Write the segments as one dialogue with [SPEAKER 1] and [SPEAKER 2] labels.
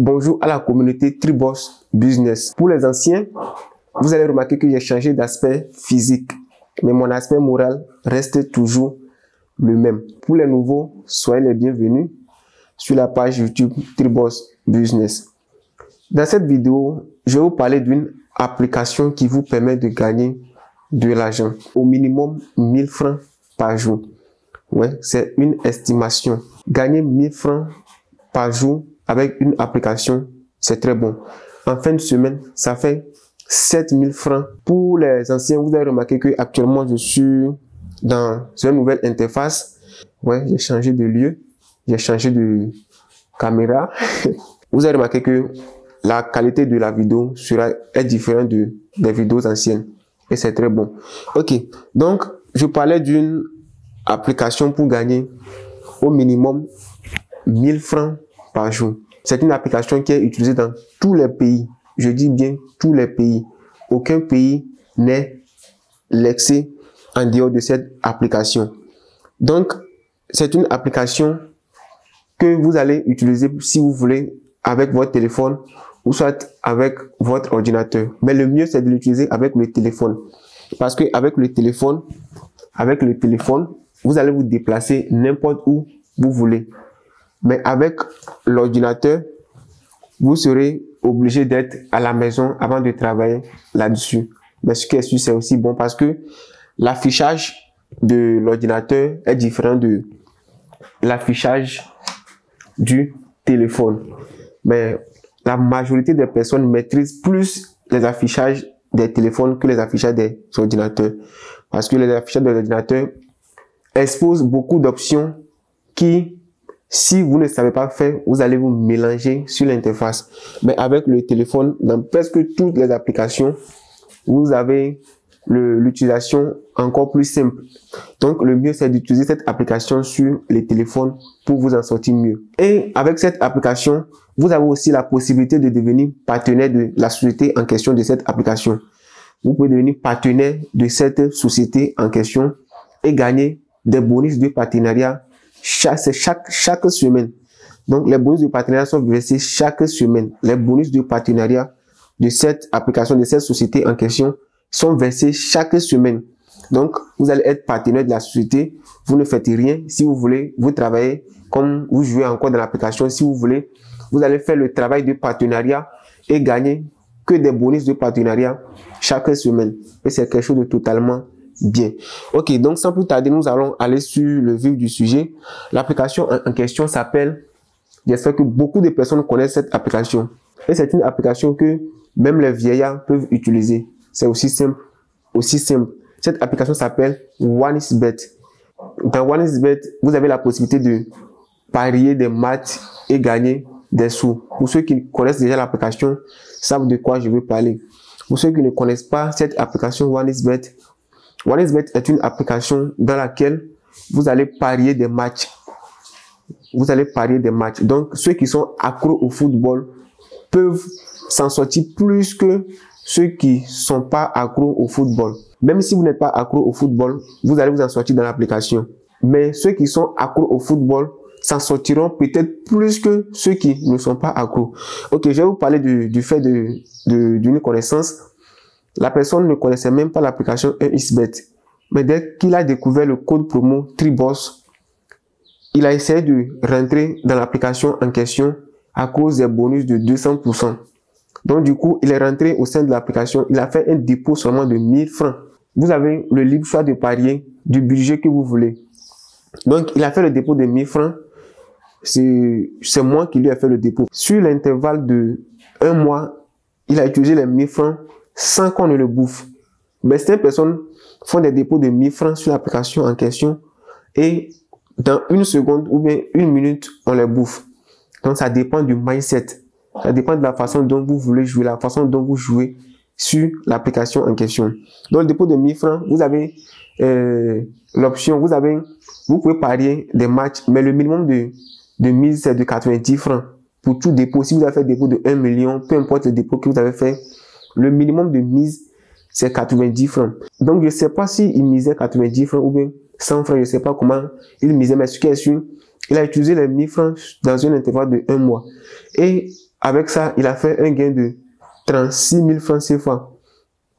[SPEAKER 1] Bonjour à la communauté Triboss Business. Pour les anciens, vous allez remarquer que j'ai changé d'aspect physique, mais mon aspect moral reste toujours le même. Pour les nouveaux, soyez les bienvenus sur la page YouTube Triboss Business. Dans cette vidéo, je vais vous parler d'une application qui vous permet de gagner de l'argent, au minimum 1000 francs par jour. Ouais, c'est une estimation. Gagner 1000 francs par jour avec une application, c'est très bon. En fin de semaine, ça fait 7000 francs. Pour les anciens, vous avez remarqué que actuellement je suis dans une nouvelle interface. Ouais, j'ai changé de lieu, j'ai changé de caméra. Vous avez remarqué que la qualité de la vidéo est différente des vidéos anciennes. Et c'est très bon. Ok, donc je parlais d'une application pour gagner au minimum 1000 francs par jour. C'est une application qui est utilisée dans tous les pays. Je dis bien tous les pays. Aucun pays n'est laissé en dehors de cette application. Donc, c'est une application que vous allez utiliser si vous voulez avec votre téléphone ou soit avec votre ordinateur. Mais le mieux, c'est de l'utiliser avec le téléphone. Parce que avec le téléphone, vous allez vous déplacer n'importe où vous voulez. Mais avec l'ordinateur, vous serez obligé d'être à la maison avant de travailler là-dessus. Mais ce qui est sûr, c'est aussi bon parce que l'affichage de l'ordinateur est différent de l'affichage du téléphone. Mais la majorité des personnes maîtrisent plus les affichages des téléphones que les affichages des ordinateurs. Parce que les affichages des ordinateurs exposent beaucoup d'options qui, si vous ne savez pas faire, vous allez vous mélanger sur l'interface. Mais avec le téléphone, dans presque toutes les applications, vous avez l'utilisation encore plus simple. Donc, le mieux, c'est d'utiliser cette application sur les téléphones pour vous en sortir mieux. Et avec cette application, vous avez aussi la possibilité de devenir partenaire de la société en question de cette application. Vous pouvez devenir partenaire de cette société en question et gagner des bonus de partenariat chaque semaine. Donc, les bonus de partenariat sont versés chaque semaine. Les bonus de partenariat de cette application, de cette société en question, sont versés chaque semaine. Donc, vous allez être partenaire de la société. Vous ne faites rien. Si vous voulez, vous travaillez comme vous jouez encore dans l'application. Si vous voulez, vous allez faire le travail de partenariat et gagner que des bonus de partenariat chaque semaine. Et c'est quelque chose de totalement bien. Ok, donc sans plus tarder, nous allons aller sur le vif du sujet. L'application en question s'appelle, j'espère que beaucoup de personnes connaissent cette application. Et c'est une application que même les vieillards peuvent utiliser. C'est aussi simple, aussi simple. Cette application s'appelle OneXBet. Dans OneXBet, vous avez la possibilité de parier des matchs et gagner des sous. Pour ceux qui connaissent déjà l'application, savent de quoi je veux parler. Pour ceux qui ne connaissent pas cette application OneXBet, OneXBet est une application dans laquelle vous allez parier des matchs. Vous allez parier des matchs. Donc, ceux qui sont accros au football peuvent s'en sortir plus que ceux qui ne sont pas accros au football. Même si vous n'êtes pas accro au football, vous allez vous en sortir dans l'application. Mais ceux qui sont accros au football s'en sortiront peut-être plus que ceux qui ne sont pas accros. Ok, je vais vous parler du fait d'une connaissance. La personne ne connaissait même pas l'application OneXBet. Mais dès qu'il a découvert le code promo Triboss, il a essayé de rentrer dans l'application en question à cause des bonus de 200%. Donc du coup, il est rentré au sein de l'application. Il a fait un dépôt seulement de 1000 francs. Vous avez le libre choix de parier du budget que vous voulez. Donc, il a fait le dépôt de 1000 francs. C'est moi qui lui ai fait le dépôt. Sur l'intervalle de 1 mois, il a utilisé les 1000 francs sans qu'on ne le bouffe. Mais certaines personnes font des dépôts de 1000 francs sur l'application en question et dans une seconde ou bien une minute, on les bouffe. Donc, ça dépend du mindset. Ça dépend de la façon dont vous voulez jouer, la façon dont vous jouez sur l'application en question. Dans le dépôt de 1000 francs, vous avez l'option, vous pouvez parier des matchs, mais le minimum de mise, c'est de 90 francs. Pour tout dépôt, si vous avez fait un dépôt de 1 million, peu importe le dépôt que vous avez fait, le minimum de mise, c'est 90 francs. Donc, je ne sais pas s'il misait 90 francs ou bien 100 francs, je ne sais pas comment il misait, mais ce qui est sûr, il a utilisé les 1000 francs dans un intervalle de 1 mois. Et avec ça, il a fait un gain de 36 000 francs CFA.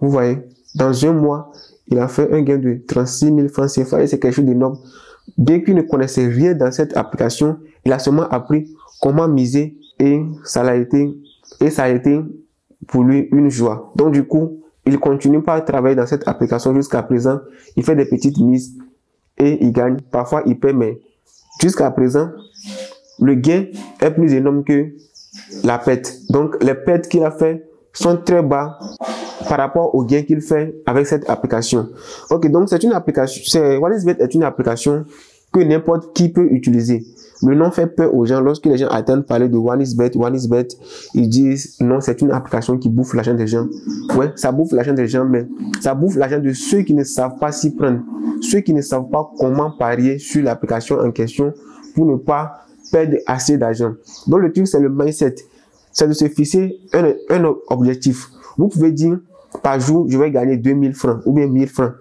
[SPEAKER 1] Vous voyez, dans un mois, il a fait un gain de 36 000 francs CFA et c'est quelque chose d'énorme. Bien qu'il ne connaissait rien dans cette application, il a seulement appris comment miser et ça a été pour lui une joie. Donc du coup, il continue pas à travailler dans cette application jusqu'à présent. Il fait des petites mises et il gagne. Parfois, il paie, mais jusqu'à présent, le gain est plus énorme que la perte. Donc, les pertes qu'il a fait sont très bas par rapport au gain qu'il fait avec cette application. Ok, donc c'est une application, WallisBet est une application que n'importe qui peut utiliser. Le nom fait peur aux gens. Lorsque les gens attendent parler de WallisBet, ils disent non, c'est une application qui bouffe l'argent des gens. Ouais, ça bouffe l'argent des gens, mais ça bouffe l'argent de ceux qui ne savent pas s'y prendre. Ceux qui ne savent pas comment parier sur l'application en question pour ne pas perdre assez d'argent. Donc le truc, c'est le mindset. C'est de se fixer un objectif. Vous pouvez dire, par jour, je vais gagner 2000 francs ou bien 1000 francs.